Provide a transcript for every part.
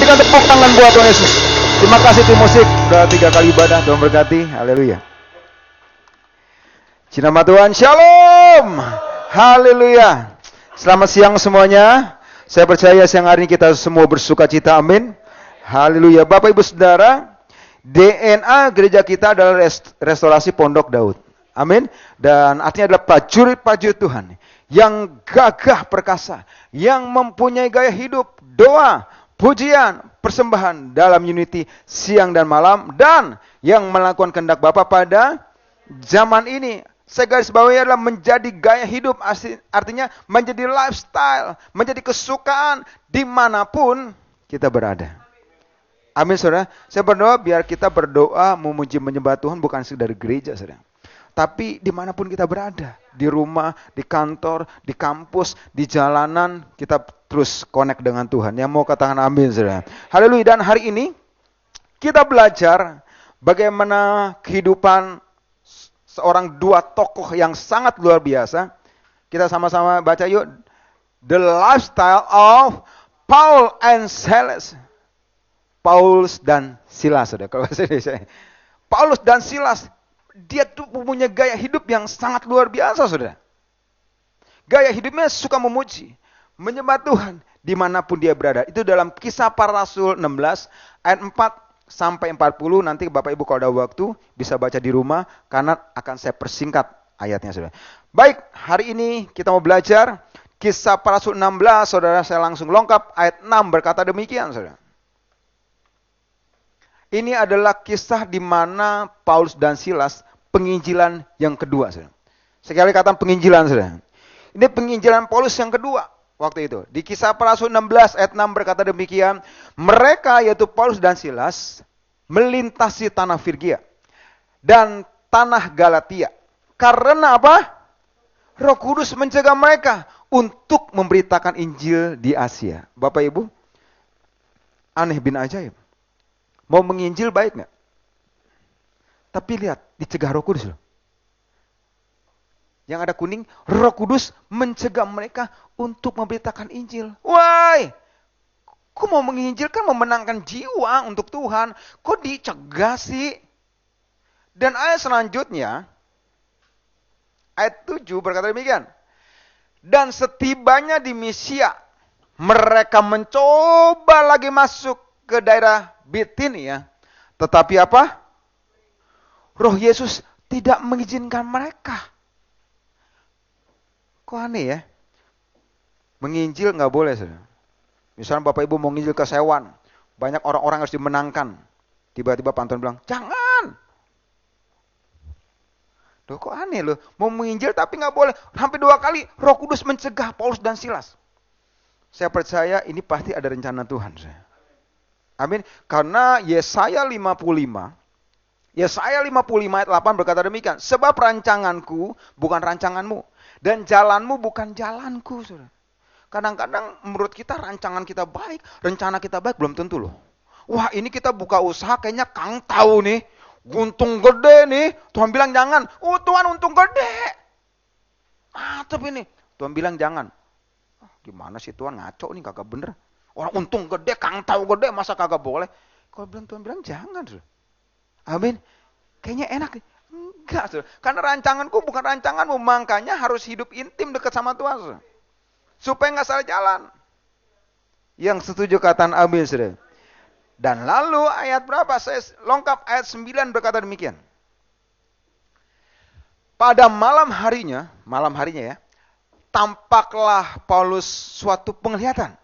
Berikan tepuk tangan buat Tuhan Yesus. Terima kasih tim musik. Sudah 3 kali ibadah. Tuhan berkati. Haleluya. Nama Tuhan. Shalom. Haleluya. Selamat siang semuanya. Saya percaya siang hari ini kita semua bersuka cita. Amin. Haleluya. Bapak Ibu Saudara, DNA gereja kita adalah restorasi Pondok Daud. Amin. Dan artinya adalah prajurit-prajurit Tuhan yang gagah perkasa, yang mempunyai gaya hidup, doa, pujian, persembahan dalam unity siang dan malam, dan yang melakukan kehendak Bapa pada zaman ini. Saya garis bawahi adalah menjadi gaya hidup, artinya menjadi lifestyle, menjadi kesukaan dimanapun kita berada. Amin, saudara. Saya berdoa biar kita berdoa memuji menyembah Tuhan bukan sekedar gereja, saudara. Tapi dimanapun kita berada, di rumah, di kantor, di kampus, di jalanan, kita terus connect dengan Tuhan. Yang mau katakan amin, saudara. Haleluya. Dan hari ini kita belajar bagaimana kehidupan seorang dua tokoh yang sangat luar biasa. Kita sama-sama baca yuk. The lifestyle of Paul and Silas. Paulus dan Silas, saudara. Kalau bahasa Indonesia. Paulus dan Silas. Dia tuh punya gaya hidup yang sangat luar biasa, saudara. Gaya hidupnya suka memuji, menyembah Tuhan dimanapun dia berada. Itu dalam Kisah Para Rasul 16 ayat 4 sampai 40. Nanti Bapak Ibu kalau ada waktu bisa baca di rumah karena akan saya persingkat ayatnya, saudara. Baik, hari ini kita mau belajar Kisah Para Rasul 16, saudara. Saya langsung lengkap ayat 6 berkata demikian, saudara. Ini adalah kisah di mana Paulus dan Silas penginjilan yang kedua, saudara. Sekali kata penginjilan, saudara. Ini penginjilan Paulus yang kedua waktu itu. Di Kisah Para Rasul 16 ayat 6 berkata demikian, mereka yaitu Paulus dan Silas melintasi tanah Frigia dan tanah Galatia. Karena apa? Roh Kudus mencegah mereka untuk memberitakan Injil di Asia. Bapak Ibu, aneh bin ajaib. Mau menginjil baik nggak? Tapi lihat, dicegah Roh Kudus loh. Yang ada kuning, Roh Kudus mencegah mereka untuk memberitakan Injil. Why? Kok mau menginjil kan memenangkan jiwa untuk Tuhan. Kok dicegah sih? Dan ayat selanjutnya, ayat 7 berkata demikian. Dan setibanya di Misia, mereka mencoba lagi masuk ke daerah Bitinia. Tetapi apa? Roh Yesus tidak mengizinkan mereka. Kok aneh ya? Menginjil nggak boleh, saudara. Misalnya Bapak Ibu mau nginjil ke Sewan, banyak orang-orang harus dimenangkan. Tiba-tiba pantun bilang, jangan. Loh, kok aneh loh? Mau menginjil tapi nggak boleh. Hampir 2 kali Roh Kudus mencegah Paulus dan Silas. Saya percaya ini pasti ada rencana Tuhan, saudara. Amin. Karena Yesaya 55 ayat 8 berkata demikian. Sebab rancanganku bukan rancanganmu. Dan jalanmu bukan jalanku, saudara. Kadang-kadang menurut kita rancangan kita baik, rencana kita baik, belum tentu loh. Wah, ini kita buka usaha kayaknya Kang tahu nih. Untung gede nih. Tuhan bilang jangan. Oh, Tuhan untung gede. Mantap ini. Tuhan bilang jangan. Gimana sih Tuhan, ngaco nih, kagak bener. Orang untung gede, Kang tahu gede, masa kagak boleh? Kalau Tuhan bilang jangan, saudara. Amin. Kayaknya enak. Enggak, saudara. Karena rancanganku bukan rancanganmu, makanya harus hidup intim dekat sama Tuhan, saudara. Supaya nggak salah jalan. Yang setuju kataan amin, saudara. Dan lalu ayat berapa? Saya lengkap ayat 9 berkata demikian. Pada malam harinya ya, tampaklah Paulus suatu penglihatan.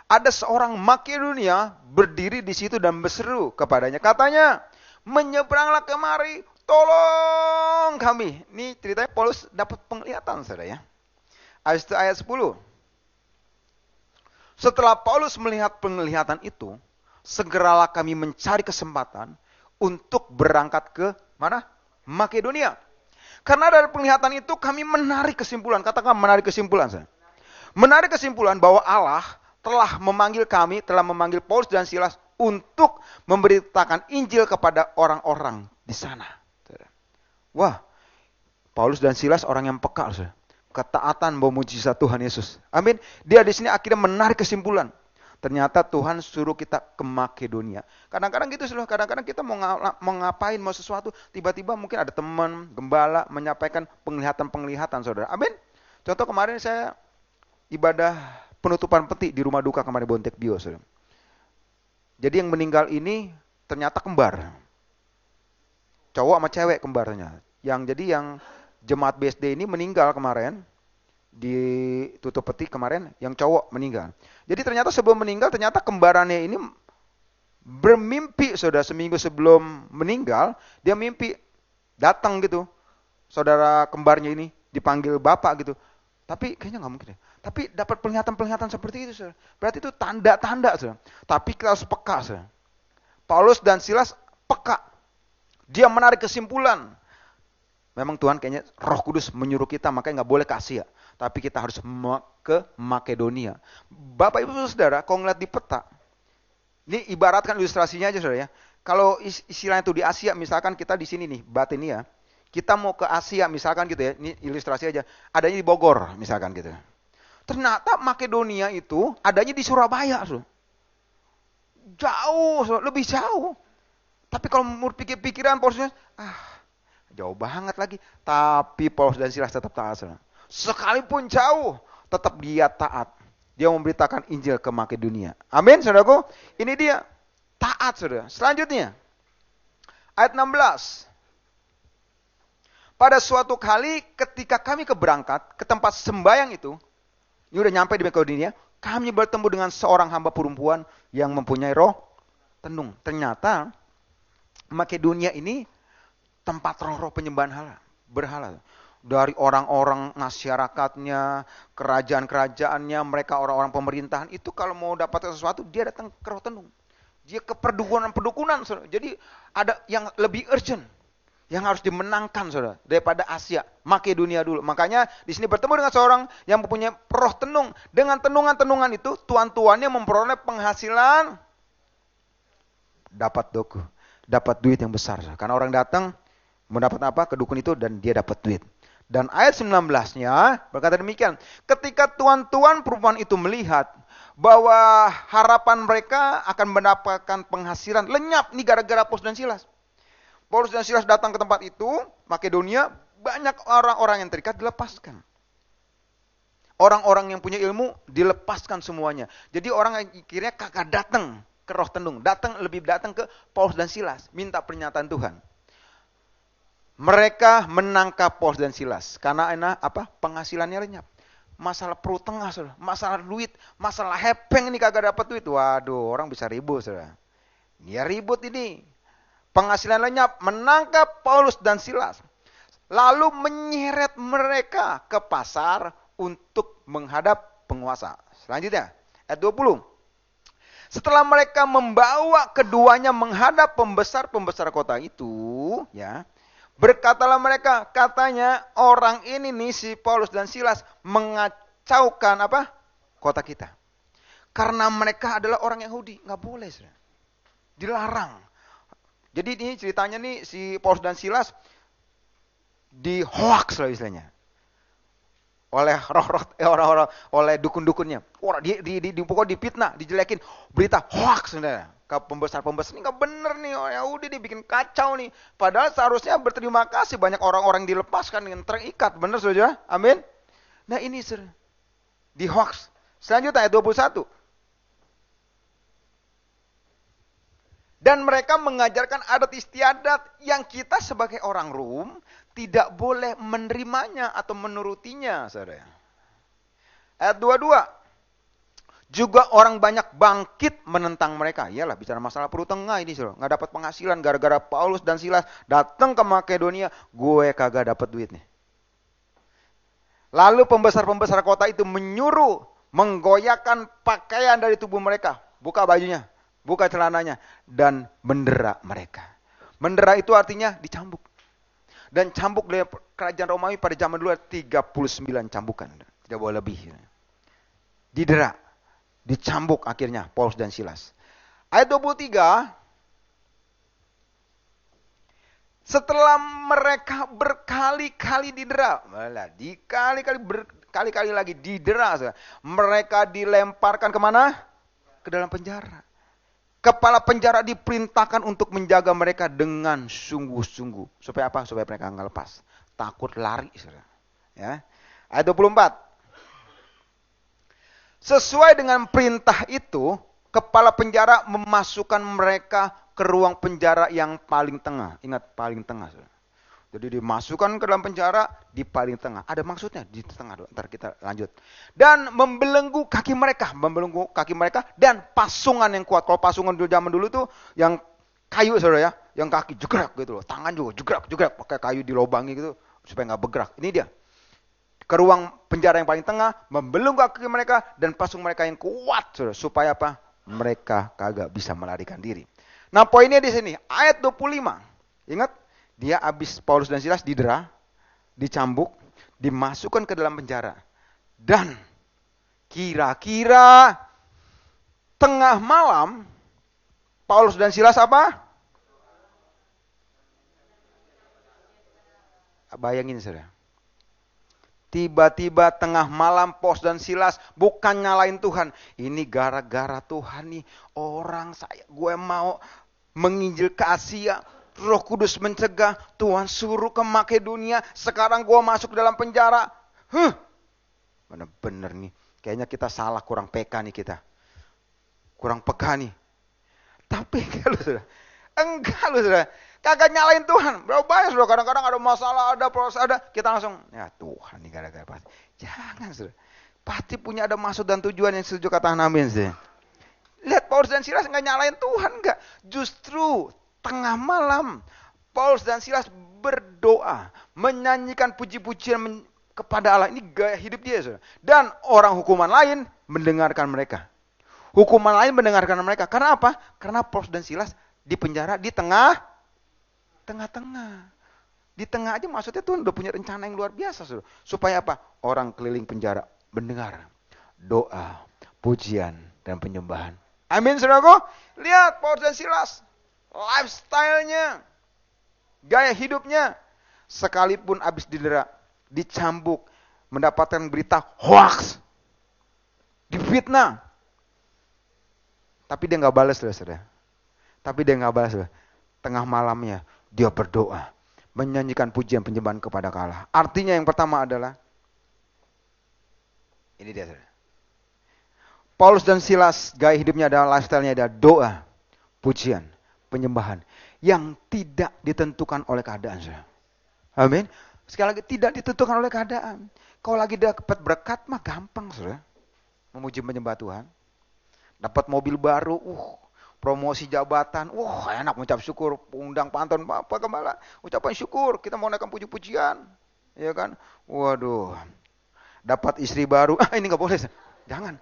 Ada seorang Makedonia berdiri di situ dan berseru kepadanya. Katanya, menyeberanglah kemari, tolong kami. Ini ceritanya Paulus dapat penglihatan, saudara ya. Ayat 10. Setelah Paulus melihat penglihatan itu, segeralah kami mencari kesempatan untuk berangkat ke mana? Makedonia. Karena dari penglihatan itu kami menarik kesimpulan. Katakan menarik kesimpulan, saudara. Menarik kesimpulan bahwa Allah telah memanggil Paulus dan Silas untuk memberitakan Injil kepada orang-orang di sana. Wah, Paulus dan Silas orang yang peka, saudara. Ketaatan bahwa mujizat Tuhan Yesus. Amin. Dia di sini akhirnya menarik kesimpulan. Ternyata Tuhan suruh kita ke Makedonia. Kadang-kadang gitu saudara, kadang-kadang kita mau ngapain, mau sesuatu, tiba-tiba mungkin ada teman, gembala, menyampaikan penglihatan-penglihatan saudara. Amin. Contoh kemarin saya ibadah penutupan peti di rumah duka kemarin Bontek Bio saudara. Jadi yang meninggal ini ternyata kembar. Cowok sama cewek kembarnya. Yang jemaat BSD ini meninggal kemarin. Di tutup peti kemarin yang cowok meninggal. Jadi ternyata sebelum meninggal ternyata kembarannya ini bermimpi saudara, seminggu sebelum meninggal dia mimpi datang gitu. Saudara kembarnya ini dipanggil bapak gitu. Tapi kayaknya nggak mungkin ya. Tapi dapat penglihatan-penglihatan seperti itu saudara. Berarti itu tanda-tanda saudara. Tapi kita harus peka saudara. Paulus dan Silas peka. Dia menarik kesimpulan. Memang Tuhan kayaknya Roh Kudus menyuruh kita, makanya nggak boleh ke Asia. Tapi kita harus ke Makedonia. Bapak Ibu Saudara, kalau ngeliat di peta, ini ibaratkan ilustrasinya aja saudara ya. Kalau istilahnya itu di Asia, misalkan kita di sini nih, Batinia, kita mau ke Asia misalkan gitu ya, ini ilustrasi aja, adanya di Bogor misalkan gitu. Ternyata Makedonia itu adanya di Surabaya, saudara. Jauh, saudara, lebih jauh. Tapi kalau mau pikir-pikiran Paulusnya, jauh banget lagi. Tapi Paulus dan Silas tetap taat, saudara. Sekalipun jauh, tetap dia taat. Dia memberitakan Injil ke Makedonia. Amin, saudaraku. Ini dia, taat, saudara. Selanjutnya, ayat 16. Pada suatu kali ketika kami keberangkat ke tempat sembahyang itu, ini udah nyampe di Makedonia, kami bertemu dengan seorang hamba perempuan yang mempunyai roh tenung. Ternyata Makedonia ini tempat roh-roh penyembahan berhala. Dari orang-orang masyarakatnya, kerajaan-kerajaannya, mereka orang-orang pemerintahan, itu kalau mau dapat sesuatu, dia datang ke roh tenung. Dia ke perdukunan-perdukunan, saudara. Jadi ada yang lebih urgent, yang harus dimenangkan, saudara, daripada Asia, Makedonia dulu. Makanya di sini bertemu dengan seorang yang mempunyai roh tenung. Dengan tenungan-tenungan itu, tuan-tuannya memperoleh penghasilan, dapat doku, dapat duit yang besar. Karena orang datang, mendapat apa? Ke dukun itu dan dia dapat duit. Dan ayat 19-nya berkata demikian. Ketika tuan-tuan perempuan itu melihat bahwa harapan mereka akan mendapatkan penghasilan lenyap nih gara-gara Paulus dan Silas. Paulus dan Silas datang ke tempat itu, Makedonia, banyak orang-orang yang terikat dilepaskan. Orang-orang yang punya ilmu dilepaskan semuanya. Jadi orang yang kira kagak datang ke roh tenung, lebih datang ke Paulus dan Silas, minta pernyataan Tuhan. Mereka menangkap Paulus dan Silas karena penghasilannya lenyap. Masalah perut tengah, saudara. Masalah duit, masalah hepeng ini kagak dapat duit. Waduh, orang bisa ribut, saudara. Dia ribut ini. Penghasilan lenyap, menangkap Paulus dan Silas. Lalu menyeret mereka ke pasar untuk menghadap penguasa. Selanjutnya, ayat 20. Setelah mereka membawa keduanya menghadap pembesar-pembesar kota itu, ya, berkatalah mereka, katanya orang ini nih si Paulus dan Silas mengacaukan kota kita. Karena mereka adalah orang Yahudi, nggak boleh, saudara. Dilarang. Jadi ini ceritanya nih si Paulus dan Silas di hoax lah istilahnya. Oleh orang-orang, oleh dukun-dukunnya. Orang pokoknya dipitnah, dijelekin, berita hoax, saudara. Ke pembesar-pembesar ini nggak bener nih, orang Yahudi dibikin kacau nih. Padahal seharusnya berterima kasih banyak orang-orang dilepaskan dengan terikat, bener saudara? Amin. Nah ini di hoax. Selanjutnya ayat 21. Dan mereka mengajarkan adat istiadat yang kita sebagai orang Rom tidak boleh menerimanya atau menurutinya, saudara. Ayat 22. Juga orang banyak bangkit menentang mereka. Iyalah, bicara masalah perut tengah ini, saudara. Nggak dapat penghasilan gara-gara Paulus dan Silas datang ke Makedonia, gue kagak dapat duit nih. Lalu pembesar-pembesar kota itu menyuruh menggoyahkan pakaian dari tubuh mereka, buka bajunya, buka celananya, dan mendera mereka. Mendera itu artinya dicambuk. Dan cambuk dari kerajaan Romawi pada zaman dulu 39 cambukan, tidak boleh lebih. Didera, dicambuk akhirnya Paulus dan Silas. Ayat 23, setelah mereka berkali-kali didera, berkali-kali lagi didera, mereka dilemparkan kemana? ke dalam penjara. Kepala penjara diperintahkan untuk menjaga mereka dengan sungguh-sungguh. Supaya apa? Supaya mereka nggak lepas. Takut lari. Ya. Ayat 24. Sesuai dengan perintah itu, kepala penjara memasukkan mereka ke ruang penjara yang paling tengah. Ingat, paling tengah. Jadi dimasukkan ke dalam penjara di paling tengah. Ada maksudnya di tengah. Ntar kita lanjut. Dan membelenggu kaki mereka. Membelenggu kaki mereka dan pasungan yang kuat. Kalau pasungan dulu zaman dulu tuh yang kayu saudara ya. Yang kaki jegrak gitu loh. Tangan juga jegrak. Pakai kayu dilobangi gitu. Supaya nggak bergerak. Ini dia. Ke ruang penjara yang paling tengah. Membelenggu kaki mereka dan pasung mereka yang kuat. Saudara. Supaya apa? Mereka kagak bisa melarikan diri. Nah poinnya di sini. Ayat 25. Ingat. Dia habis Paulus dan Silas didera, dicambuk, dimasukkan ke dalam penjara. Dan kira-kira tengah malam, Paulus dan Silas apa? Bayangin saudara. Tiba-tiba tengah malam Paulus dan Silas bukan nyalain Tuhan. Ini gara-gara Tuhan nih orang gue mau menginjil ke Asia. Roh Kudus mencegah, Tuhan suruh ke Makedonia, sekarang gue masuk dalam penjara. Bener-bener nih, kayaknya kita salah, kurang PK nih kita. Kurang peka nih. Tapi enggak lu sudah. Kagak nyalain Tuhan. Berapa banyak sudah, kadang-kadang ada masalah, ada proses, ada. Kita langsung, ya Tuhan nih gara-gara pasti. Jangan sudah. Pasti punya ada maksud dan tujuan yang setuju katakan amin sih. Lihat Paulus dan Silas enggak nyalain Tuhan, enggak. Justru tengah malam, Paulus dan Silas berdoa, menyanyikan puji-pujian kepada Allah. Ini gaya hidup dia, saudara. Dan orang hukuman lain mendengarkan mereka. Hukuman lain mendengarkan mereka. Karena apa? Karena Paulus dan Silas di penjara di tengah-tengah. Di tengah aja maksudnya Tuhan udah punya rencana yang luar biasa, saudara. Supaya apa? Orang keliling penjara mendengar doa, pujian, dan penyembahan. Amin, saudaraku. Lihat Paulus dan Silas. Lifestyle-nya, gaya hidupnya, sekalipun habis didera, dicambuk, mendapatkan berita hoax, difitnah, tapi dia nggak balas, saudara. Tapi dia nggak balas, saudara. Tengah malamnya dia berdoa, menyanyikan pujian penyembahan kepada Allah. Artinya yang pertama adalah, ini dia, saudara. Paulus dan Silas, gaya hidupnya adalah lifestyle-nya adalah doa, pujian, penyembahan yang tidak ditentukan oleh keadaan. Amin. Sekali lagi tidak ditentukan oleh keadaan. Kalau lagi dapat berkat mah gampang, saudara. Memuji menyembah Tuhan. Dapat mobil baru, promosi jabatan, enak mengucap syukur, undang pantun Bapak Gembala, ucapan syukur, kita mau naikkan puji-pujian. Ya kan? Waduh. Dapat istri baru, ini enggak boleh. Jangan.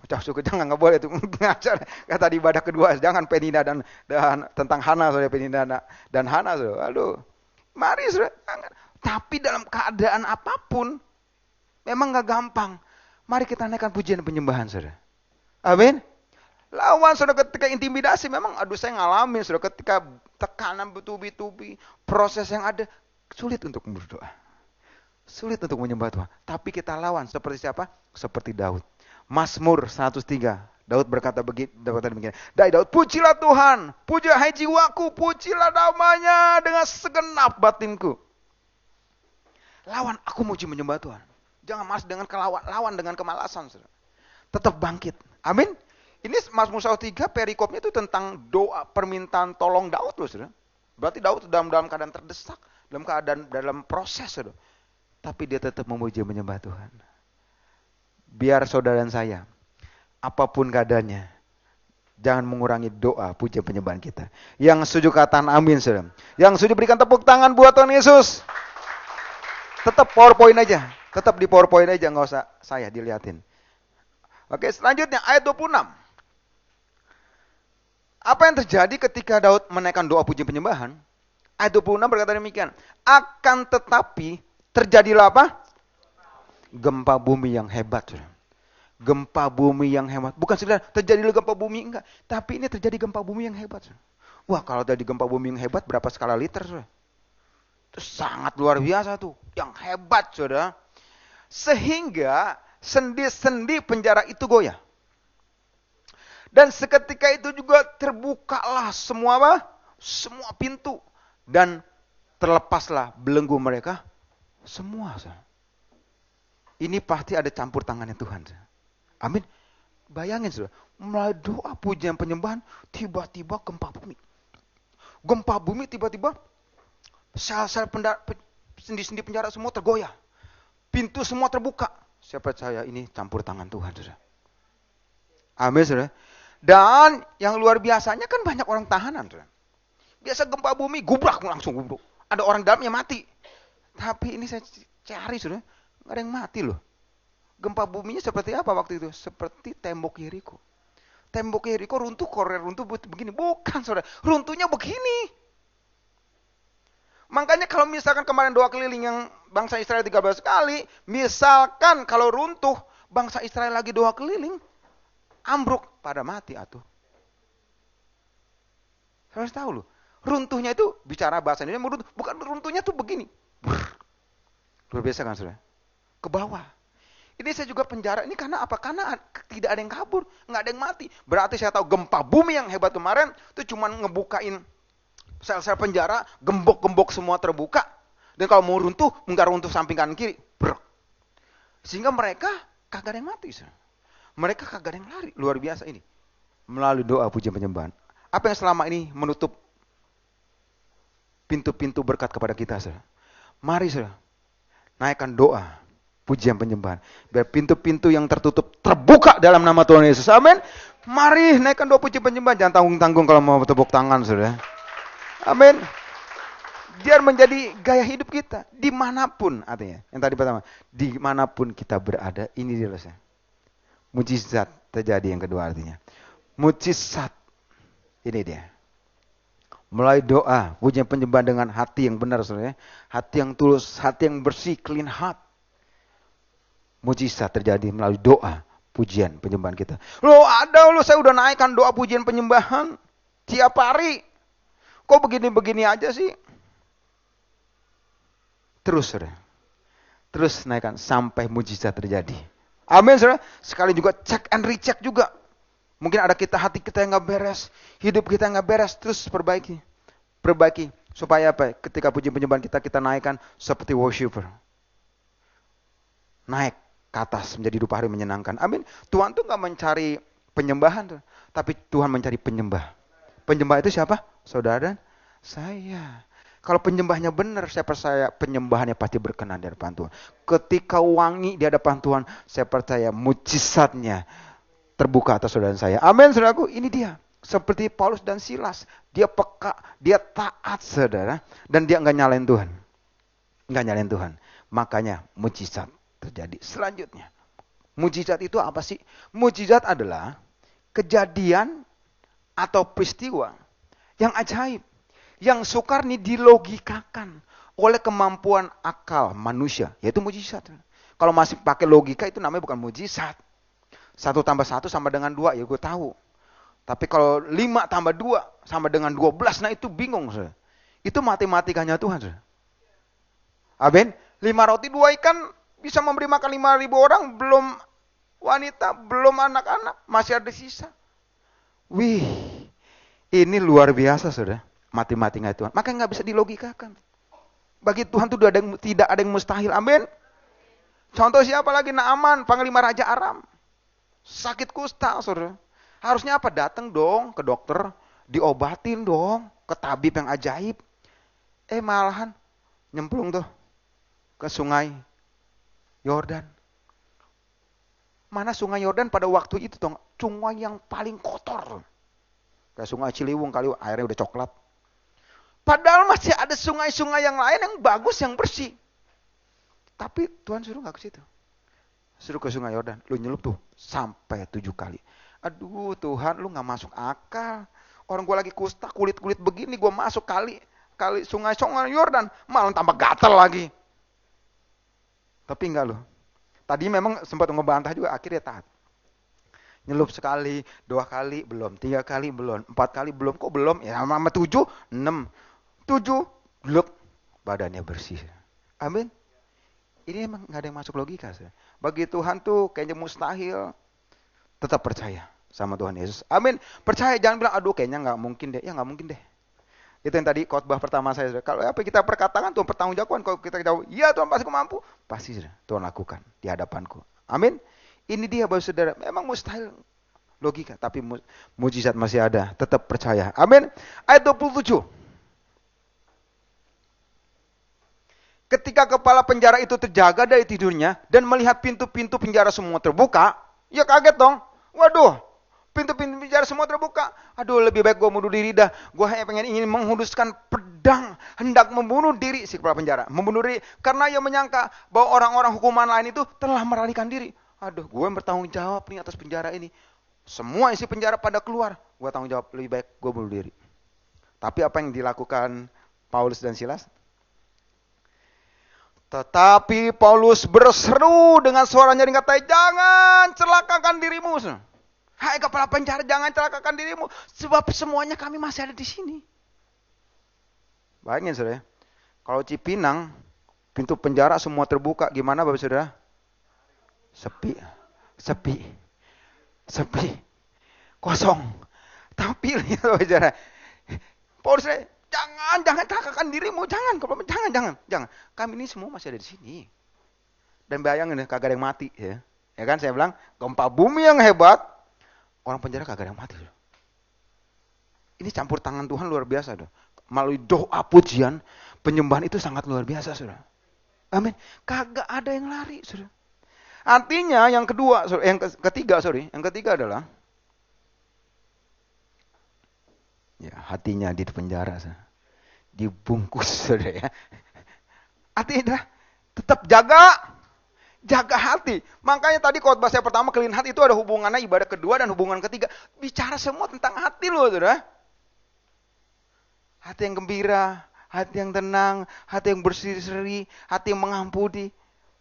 Ucap syukur jangan, nggak boleh itu ngajar. Kata di ibadah kedua jangan Penina dan tentang Hana, saudara, Penina dan Hana, saudara. Aduh, mari saudara. Tapi dalam keadaan apapun memang nggak gampang. Mari kita naikkan pujian dan penyembahan, saudara. Amin. Lawan saudara ketika intimidasi memang, saya ngalamin saudara, ketika tekanan bertubi-tubi, proses yang ada sulit untuk berdoa, sulit untuk menyembah Tuhan. Tapi kita lawan seperti siapa? Seperti Daud. Mazmur 103. Daud berkata begini. Daud, pujilah Tuhan, pujilah hai jiwaku, pujilah namanya dengan segenap batinku. Lawan, aku muji menyembah Tuhan. Jangan malas dengan lawan dengan kemalasan. Saudara. Tetap bangkit. Amin. Ini Mazmur 103 perikopnya itu tentang doa permintaan tolong Daud loh, saudara. Berarti Daud dalam keadaan terdesak, dalam proses, saudara. Tapi dia tetap memuji menyembah Tuhan. Biar saudara dan saya, apapun keadaannya, jangan mengurangi doa, pujian penyembahan kita. Yang setuju katakan amin, saudara. Yang setuju berikan tepuk tangan buat Tuhan Yesus. Tetap PowerPoint aja. Tetap di PowerPoint aja, nggak usah saya dilihatin. Oke, selanjutnya ayat 26. Apa yang terjadi ketika Daud menaikkan doa pujian penyembahan? Ayat 26 berkata demikian. Akan tetapi terjadilah apa? Gempa bumi yang hebat. Gempa bumi yang hebat. Bukan sekedar terjadilah gempa bumi, enggak. Tapi ini terjadi gempa bumi yang hebat. Wah, kalau terjadi gempa bumi yang hebat, berapa skala liter? Itu sangat luar biasa tuh. Yang hebat, saudara. Sehingga sendi-sendi penjara itu goyah. Dan seketika itu juga terbukalah semua apa? Semua pintu. Dan terlepaslah belenggu mereka semua. Ini pasti ada campur tangannya Tuhan. Amin. Bayangin saudara, melalui doa pujian penyembahan, tiba-tiba gempa bumi. Gempa bumi tiba-tiba, sel-sel sendi-sendi penjara semua tergoyah. Pintu semua terbuka. Saya percaya ini campur tangan Tuhan, saudara. Amin, saudara. Dan yang luar biasanya kan banyak orang tahanan, saudara. Biasa gempa bumi, gubrak langsung gubrak. Ada orang dalamnya mati. Tapi ini saya cari, saudara, nggak ada yang mati loh. Gempa buminya seperti apa waktu itu? Seperti tembok Yeriko. Tembok Yeriko runtuh, Korea runtuh begini. Bukan, saudara. Runtuhnya begini. Makanya kalau misalkan kemarin doa keliling yang bangsa Israel 13 kali, misalkan kalau runtuh, bangsa Israel lagi doa keliling, ambruk, pada mati atuh. Saya harus tahu loh. Runtuhnya itu, bicara bahasa Indonesia, bukan runtuhnya tuh begini. Luar biasa kan, saudara? Ke bawah. Ini saya juga penjara, ini karena apa? Karena tidak ada yang kabur, nggak ada yang mati. Berarti saya tahu gempa bumi yang hebat kemarin, itu cuma ngebukain sel-sel penjara, gembok-gembok semua terbuka. Dan kalau mau runtuh, nggak runtuh samping kanan kiri. Brok. Sehingga mereka kagak ada yang mati. Mereka kagak ada yang lari. Luar biasa ini. Melalui doa pujian penyembahan. Apa yang selama ini menutup pintu-pintu berkat kepada kita, saudara? Mari, saudara, naikkan doa pujian penyembahan. Biar pintu-pintu yang tertutup terbuka dalam nama Tuhan Yesus. Amin. Mari naikkan doa pujian penyembahan. Jangan tanggung-tanggung kalau mau tepuk tangan, saudara. Amin. Biar menjadi gaya hidup kita. Dimanapun, artinya. Yang tadi pertama. Dimanapun kita berada. Ini dia rasanya. Mujizat terjadi yang kedua artinya. Mujizat. Ini dia. Mulai doa, pujian penyembahan dengan hati yang benar, saudara. Hati yang tulus, hati yang bersih, clean heart. Mujizat terjadi melalui doa, pujian penyembahan kita. Saya udah naikkan doa pujian penyembahan tiap hari. Kok begini-begini aja sih? Terus, saudara. Terus naikkan sampai mujizat terjadi. Amin, saudara. Sekali juga cek and recheck juga. Mungkin ada hati kita yang nggak beres, hidup kita yang nggak beres, terus perbaiki. Supaya apa? Ketika pujian penyembahan kita naikkan seperti worshiper. Naik ke atas menjadi hidup hari menyenangkan. Amin. Tuhan tuh nggak mencari penyembahan, tapi Tuhan mencari penyembah. Penyembah itu siapa? Saudara dan saya. Kalau penyembahnya benar, saya percaya penyembahannya pasti berkenan di hadapan Tuhan. Ketika wangi di hadapan Tuhan, saya percaya mujizatnya terbuka atas saudara dan saya. Amin, saudaraku. Ini dia. Seperti Paulus dan Silas. Dia peka, dia taat, saudara. Dan dia nggak nyalain Tuhan. Nggak nyalain Tuhan. Makanya mujizat terjadi. Selanjutnya, mujizat itu apa sih? Mujizat adalah kejadian atau peristiwa yang ajaib, yang sukar nih dilogikakan oleh kemampuan akal manusia, yaitu mujizat. Kalau masih pakai logika itu namanya bukan mujizat. 1 tambah 1 sama dengan 2, ya gue tahu. Tapi kalau 5 tambah 2 sama dengan 12, nah itu bingung. Saudara. Itu matematikanya Tuhan. Saudara. Amin. 5 roti 2 ikan bisa memberi makan 5.000 orang, belum wanita, belum anak-anak, masih ada sisa. Wih, ini luar biasa, saudara. Matematika Tuhan. Makanya nggak bisa dilogikakan. Bagi Tuhan itu tidak ada yang mustahil. Amin. Contoh siapa lagi? Naaman, panglima Raja Aram. Sakit kusta, saudara. Harusnya apa? Datang dong ke dokter, diobatin dong, ke tabib yang ajaib. Malahan nyemplung tuh ke sungai Yordan. Mana sungai Yordan pada waktu itu dong? Sungai yang paling kotor. Kayak sungai Ciliwung kali airnya udah coklat. Padahal masih ada sungai-sungai yang lain yang bagus, yang bersih. Tapi Tuhan suruh nggak ke situ. Suruh ke sungai Yordan. Lu nyelup tuh sampai 7 kali. Aduh Tuhan, lu nggak masuk akal. Orang gue lagi kusta, kulit-kulit begini, gue masuk kali sungai Yordan, malah tambah gatal lagi. Tapi enggak loh. Tadi memang sempat ngebantah juga, akhirnya taat. Nyelup sekali, 2 kali belum, 3 kali belum, 4 kali belum, kok belum? Ya sama 7, 6, 7, belum. Badannya bersih. Amin. Ini emang nggak ada yang masuk logika. Bagi Tuhan tuh kayaknya mustahil. Tetap percaya. sama Tuhan Yesus. Amin. Percaya, jangan bilang, aduh kayaknya nggak mungkin deh. Ya nggak mungkin deh. Itu yang tadi khotbah pertama saya. Saudara. Kalau apa kita perkatakan, Tuhan pertanggungjawabkan. Kalau kita jawab, iya Tuhan pasti mampu. Pasti saudara, Tuhan lakukan di hadapanku. Amin. Ini dia Bapak Saudara. Memang mustahil logika. Tapi mujizat masih ada. Tetap percaya. Amin. Ayat 27. Ketika kepala penjara itu terjaga dari tidurnya dan melihat pintu-pintu penjara semua terbuka, ya kaget dong. Waduh, pintu-pintu penjara semua terbuka. Aduh, lebih baik gue bunuh diri dah. Gue hanya ingin menghunuskan pedang, hendak membunuh diri si kepala penjara. Membunuh diri karena ia menyangka bahwa orang-orang hukuman lain itu telah melarikan diri. Aduh, gue bertanggung jawab nih atas penjara ini. Semua isi penjara pada keluar. Gue tanggung jawab, lebih baik gue bunuh diri. Tapi apa yang dilakukan Paulus dan Silas? Tetapi Paulus berseru dengan suara nyaring katanya, jangan celakakan dirimu. Hai kepala penjara, jangan celakakan dirimu. Sebab semuanya kami masih ada di sini. Bayangin saudara, kalau Cipinang, pintu penjara semua terbuka, gimana Bapak Saudara? Sepi. Kosong. Tapi lihat Bapak Saudara, Paulus jangan celakakan dirimu, jangan. Kami ini semua masih ada di sini. Dan bayangin ya, kagak ada yang mati ya. Ya kan saya bilang, gempa bumi yang hebat, orang penjara kagak ada yang mati. Ini campur tangan Tuhan luar biasa. Melalui doa pujian, penyembahan itu sangat luar biasa, Saudara. Amin. Kagak ada yang lari, Saudara. Artinya yang kedua, yang ketiga adalah ya, hatinya di penjara, Saudara. Dibungkus, Saudara ya. Artinya tetap jaga hati. Makanya tadi khotbah saya pertama clean heart itu ada hubungannya ibadah kedua dan hubungan ketiga. Bicara semua tentang hati loh, Saudara. Hati yang gembira, hati yang tenang, hati yang berseri-seri, hati yang mengampuni.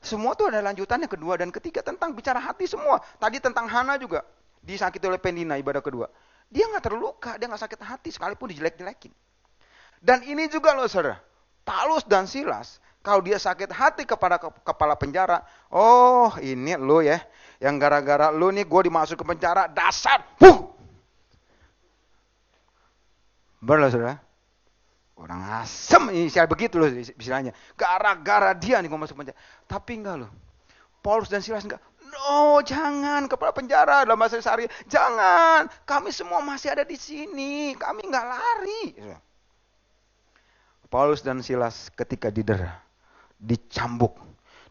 Semua itu ada lanjutannya kedua dan ketiga tentang bicara hati semua. Tadi tentang Hana juga. Disakiti oleh Penina ibadah kedua. Dia nggak terluka, dia nggak sakit hati sekalipun dijelek-jelekin. Dan ini juga loh Saudara. Paulus dan Silas, kalau dia sakit hati kepada kepala penjara, oh ini lo ya, yang gara-gara lo nih gue dimasuk ke penjara, dasar, Berlah Saudara. Orang asem inisial begitu loh istilahnya. Gara-gara dia nih gue masuk penjara. Tapi enggak loh. Paulus dan Silas enggak. No, jangan kepala penjara dalam bahasa Syariah. Jangan. Kami semua masih ada di sini. Kami enggak lari. Paulus dan Silas ketika didera, dicambuk,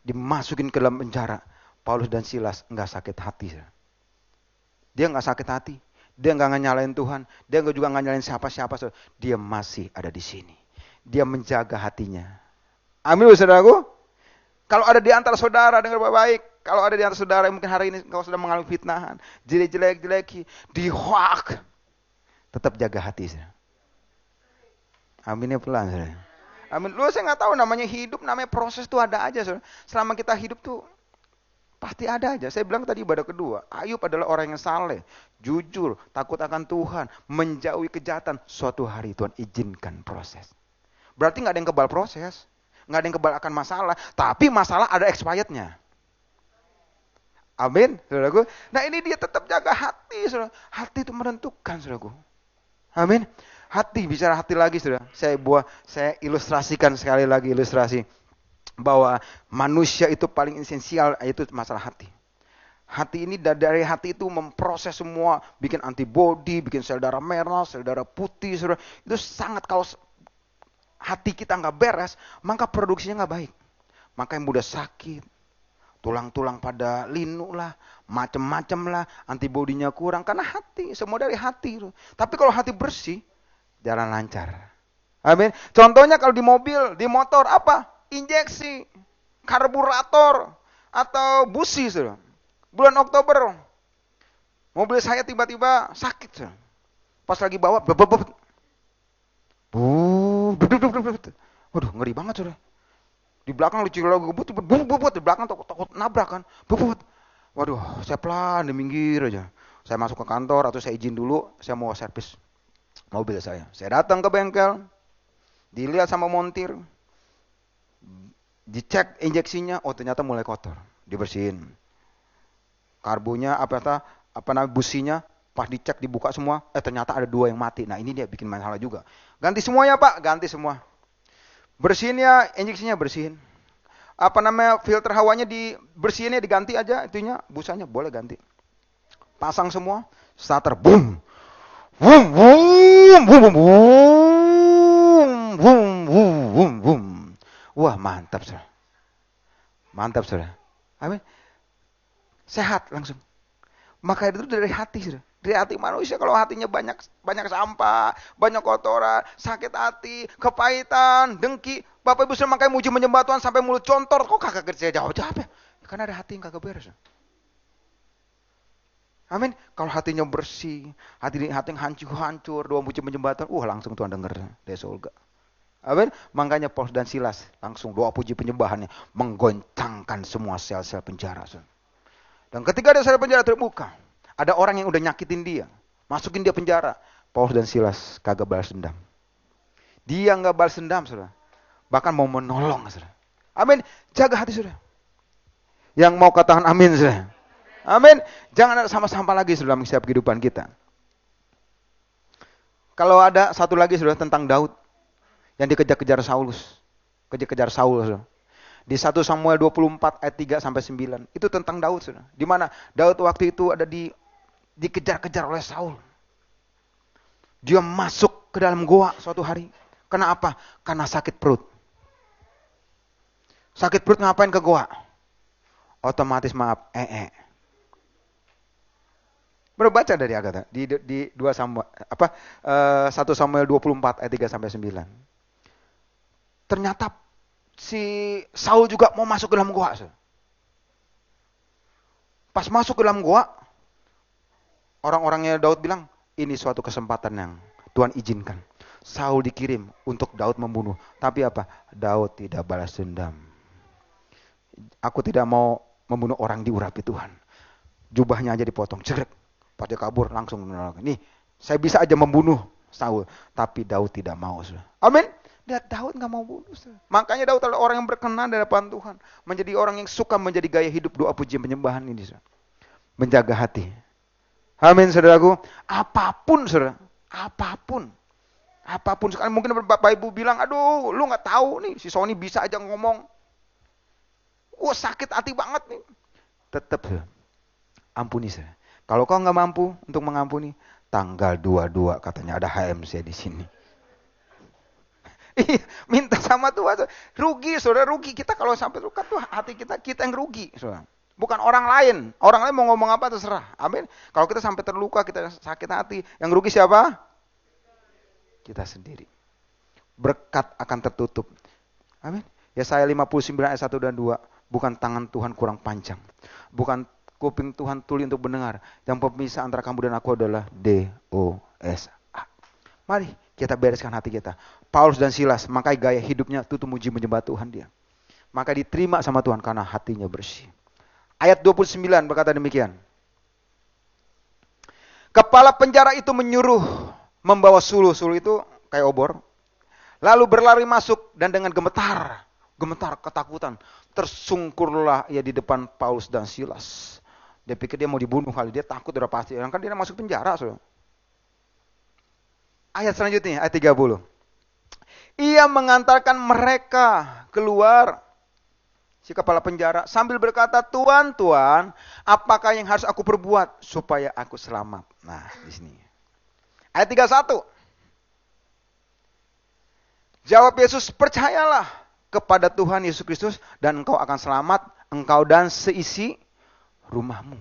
dimasukin ke dalam penjara. Paulus dan Silas enggak sakit hati. Dia enggak sakit hati. Dia nggak nyalain Tuhan, dia juga nggak nyalain siapa-siapa. Dia masih ada di sini. Dia menjaga hatinya. Amin, saudaraku. Kalau ada di antara saudara, dengar baik-baik. Kalau ada di antara saudara yang mungkin hari ini kau sudah mengalami fitnahan, jelek-jeleki, dihoak, tetap jaga hati. Saudara. Aminnya pelan, saudara. Amin. Lu saya nggak tahu namanya hidup, namanya proses tuh ada aja, saudara. Selama kita hidup tuh pasti ada aja. Saya bilang tadi ibadah kedua, Ayub adalah orang yang saleh, jujur, takut akan Tuhan, menjauhi kejahatan. Suatu hari Tuhan izinkan proses. Berarti nggak ada yang kebal proses, nggak ada yang kebal akan masalah, tapi masalah ada expirednya. Amin, saudaraku. Nah ini dia tetap jaga hati, saudara. Hati itu menentukan, saudaraku. Amin. Hati, bicara hati lagi, saudara. Saya ilustrasikan sekali lagi ilustrasi. Bahwa manusia itu paling esensial yaitu masalah hati. Hati ini dari hati itu memproses semua, bikin antibodi, bikin sel darah merah, sel darah putih, saudara. Itu sangat kalau hati kita nggak beres, maka produksinya nggak baik. Maka yang mudah sakit, tulang-tulang pada linu lah, macem-macem lah, antibodinya kurang karena hati, semua dari hati. Tapi kalau hati bersih, jalan lancar. Amin. Contohnya kalau di mobil, di motor apa? Injeksi, karburator, atau busi. Saudara. Bulan Oktober, mobil saya tiba-tiba sakit. Saudara. Pas lagi bawa, waduh ngeri banget. Saudara. Di belakang lucu lagi bubut, di belakang takut nabrak kan. Waduh, saya pelan, di minggir aja. Saya masuk ke kantor atau saya izin dulu, saya mau servis mobil saya. Saya datang ke bengkel, dilihat sama montir. Dicek injeksinya, oh ternyata mulai kotor, dibersihin. Karbunya businya Pas dicek, dibuka semua, ternyata ada 2 yang mati. Nah ini dia bikin masalah juga. Ganti semuanya Pak, ganti semua. Bersihin ya, injeksinya bersihin. Filter hawanya dibersihinnya, diganti aja itunya, busanya boleh ganti. Pasang semua, starter, boom. Boom, boom, boom, boom, boom, boom, boom, boom, boom. Wah mantap saudara. Mantap saudara. Amin. Sehat langsung. Maka itu dari hati saudara. Dari hati manusia, kalau hatinya banyak sampah, banyak kotoran, sakit hati, kepahitan, dengki. Bapak Ibu saudara, makanya muji menyembah Tuhan sampai mulut contor. Kok kagak kerja jawab-jawab ya? Karena ada hati yang kagak beres. Amin. Kalau hatinya bersih, hati yang hancur, doa muji menyembah Tuhan, langsung Tuhan denger dari surga. Amin. Makanya Paulus dan Silas langsung doa puji penyembahannya menggoncangkan semua sel-sel penjara. Dan ketika ada sel penjara terbuka, ada orang yang udah nyakitin dia, masukin dia penjara. Paulus dan Silas kagak balas dendam. Dia nggak balas dendam, saudara. Bahkan mau menolong, saudara. Amin. Jaga hati, saudara. Yang mau katakan amin, saudara. Amin. Jangan ada sampah-sampah lagi, saudara, dalam setiap kehidupan kita. Kalau ada satu lagi, saudara, tentang Daud yang dikejar-kejar Saulus. Kejar-kejar Saul, saudara. Di 1 Samuel 24 ayat 3 sampai 9. Itu tentang Daud, saudara. Di mana Daud waktu itu ada dikejar-kejar oleh Saul. Dia masuk ke dalam goa suatu hari. Kenapa? Karena sakit perut. Sakit perut ngapain ke goa? Otomatis Berbaca dari Agatha di 1 Samuel 24 ayat 3 sampai 9. Ternyata si Saul juga mau masuk ke dalam goa. Pas masuk ke dalam goa, orang-orangnya Daud bilang, ini suatu kesempatan yang Tuhan izinkan. Saul dikirim untuk Daud membunuh. Tapi apa? Daud tidak balas dendam. Aku tidak mau membunuh orang diurapi Tuhan. Jubahnya aja dipotong, cekrek. Pas dia kabur langsung menolong. Nih, saya bisa aja membunuh Saul. Tapi Daud tidak mau. Amin. Lihat, Daud gak mau bunuh. Makanya Daud adalah orang yang berkenan di hadapan Tuhan. Menjadi orang yang suka menjadi gaya hidup doa puji penyembahan ini. Menjaga hati. Amin, saudaraku. Apapun, saudara. Apapun. Sekarang mungkin Bapak Ibu bilang, aduh, lu gak tahu nih, si Sony bisa aja ngomong. Sakit hati banget nih. Tetap, ampuni, saudara. Kalau kau gak mampu untuk mengampuni, tanggal 22 katanya ada HMC di sini. Minta sama Tuhan. Rugi, saudara, rugi. Kita kalau sampai luka tuh hati kita yang rugi, saudara. Bukan orang lain. Orang lain mau ngomong apa terserah. Amin. Kalau kita sampai terluka, kita sakit hati, yang rugi siapa? Kita sendiri. Berkat akan tertutup. Amin. Yesaya 59 ayat 1 dan 2. Bukan tangan Tuhan kurang panjang. Bukan kuping Tuhan tuli untuk mendengar. Yang pemisah antara kamu dan aku adalah dosa. Mari kita bereskan hati kita. Paulus dan Silas, makanya gaya hidupnya tutup muji menyembah Tuhan dia. Maka diterima sama Tuhan karena hatinya bersih. Ayat 29 berkata demikian. Kepala penjara itu menyuruh membawa suluh itu kayak obor. Lalu berlari masuk dan dengan gemetar ketakutan, tersungkurlah ia di depan Paulus dan Silas. Dia pikir dia mau dibunuh kali, dia takut udah pasti. Kan dia masuk penjara, saudara. Ayat selanjutnya, ayat 30. Ia mengantarkan mereka keluar, si kepala penjara, sambil berkata, Tuan, apakah yang harus aku perbuat supaya aku selamat? Nah, di sini. Ayat 31. Jawab Yesus, percayalah kepada Tuhan Yesus Kristus dan engkau akan selamat, engkau dan seisi rumahmu.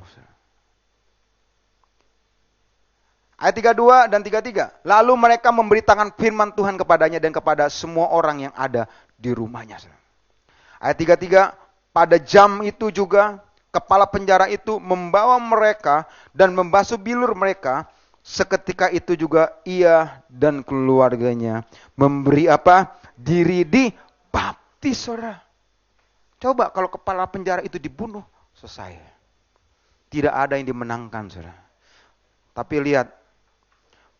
Ayat 32 dan 33. Lalu mereka memberitakan firman Tuhan kepadanya dan kepada semua orang yang ada di rumahnya. Ayat 33. Pada jam itu juga kepala penjara itu membawa mereka dan membasuh bilur mereka. Seketika itu juga ia dan keluarganya memberi diri dibaptis, saudara. Coba kalau kepala penjara itu dibunuh, selesai. Tidak ada yang dimenangkan, saudara. Tapi lihat,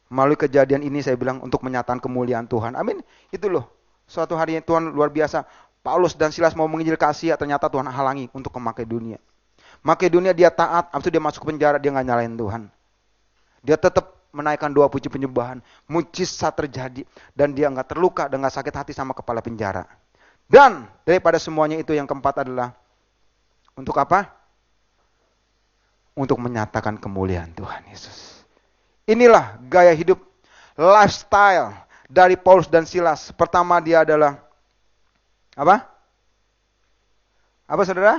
melalui kejadian ini saya bilang untuk menyatakan kemuliaan Tuhan. Amin. Itu loh. Suatu hari Tuhan luar biasa. Paulus dan Silas mau menginjil kasih, ternyata Tuhan halangi untuk ke Makedonia. Makedonia dia taat, habis itu dia masuk ke penjara, dia nggak nyalain Tuhan. Dia tetap menaikkan doa puji penyembahan. Mujizat terjadi. Dan dia nggak terluka dan nggak sakit hati sama kepala penjara. Dan daripada semuanya itu yang keempat adalah untuk apa? Untuk menyatakan kemuliaan Tuhan Yesus. Inilah gaya hidup, lifestyle dari Paulus dan Silas. Pertama dia adalah apa? Apa saudara?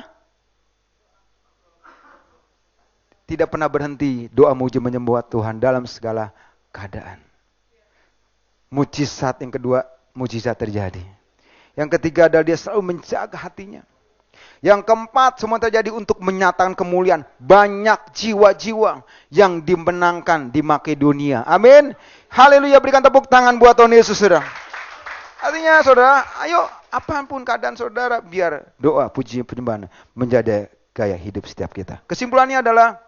Tidak pernah berhenti doa muji menyembah Tuhan dalam segala keadaan. Mujizat yang kedua, mujizat terjadi. Yang ketiga adalah dia selalu menjaga hatinya. Yang keempat, semua terjadi untuk menyatakan kemuliaan. Banyak jiwa-jiwa yang dimenangkan di Makedonia. Amin. Haleluya, berikan tepuk tangan buat Tuhan Yesus, saudara. Artinya, saudara, ayo apapun keadaan saudara, biar doa, puji, penyembahan menjadi gaya hidup setiap kita. Kesimpulannya adalah,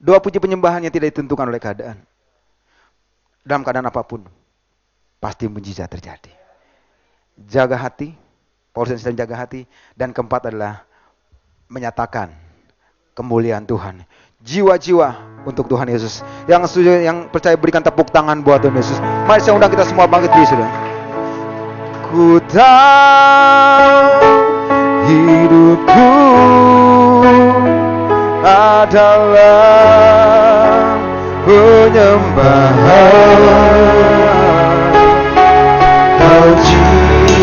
doa puji penyembahan yang tidak ditentukan oleh keadaan. Dalam keadaan apapun, pasti mujizat terjadi. Jaga hati, Paulus sedang jaga hati. Dan keempat adalah menyatakan kemuliaan Tuhan. Jiwa-jiwa untuk Tuhan Yesus. Yang percaya berikan tepuk tangan buat Tuhan Yesus. Mari saya undang kita semua bangkit diri, saudara. Ku tahu hidupku adalah penyembahan. Kau ciptakanku